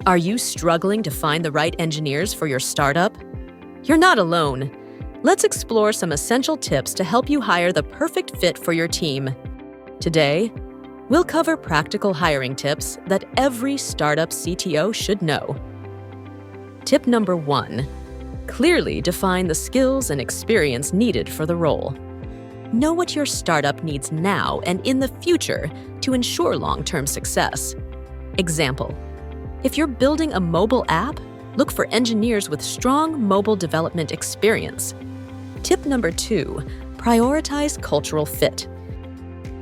Are you struggling to find the right engineers for your startup? You're not alone. Let's explore some essential tips to help you hire the perfect fit for your team. Today, we'll cover practical hiring tips that every startup CTO should know. Tip number 1. Clearly define the skills and experience needed for the role. Know what your startup needs now and in the future to ensure long-term success. Example: if you're building a mobile app, look for engineers with strong mobile development experience. Tip number 2, prioritize cultural fit.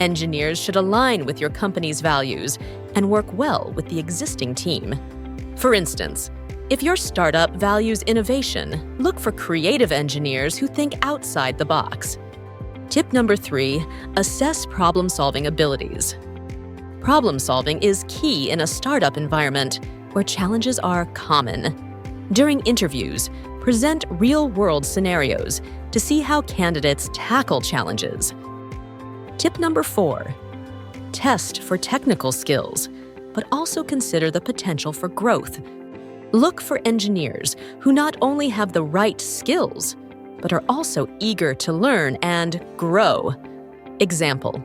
Engineers should align with your company's values and work well with the existing team. For instance, if your startup values innovation, look for creative engineers who think outside the box. Tip number 3, assess problem-solving abilities. Problem-solving is key in a startup environment where challenges are common. During interviews, present real-world scenarios to see how candidates tackle challenges. Tip number 4, test for technical skills, but also consider the potential for growth. Look for engineers who not only have the right skills, but are also eager to learn and grow. Example: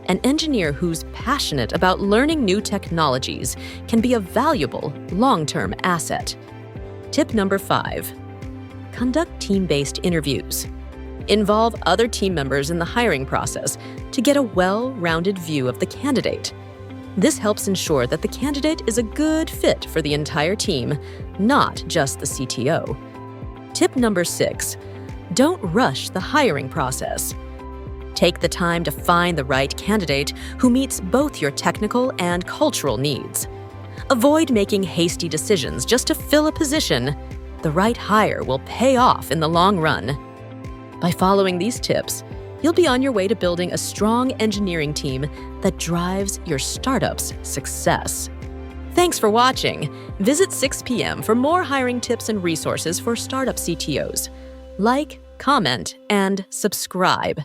an engineer who's passionate about learning new technologies can be a valuable long-term asset. Tip number 5, conduct team-based interviews. Involve other team members in the hiring process to get a well-rounded view of the candidate. This helps ensure that the candidate is a good fit for the entire team, not just the CTO. Tip number 6, don't rush the hiring process. Take the time to find the right candidate who meets both your technical and cultural needs. Avoid making hasty decisions just to fill a position. The right hire will pay off in the long run. By following these tips, you'll be on your way to building a strong engineering team that drives your startup's success. Thanks for watching. Visit 6 p.m. for more hiring tips and resources for startup CTOs. Like, comment, and subscribe.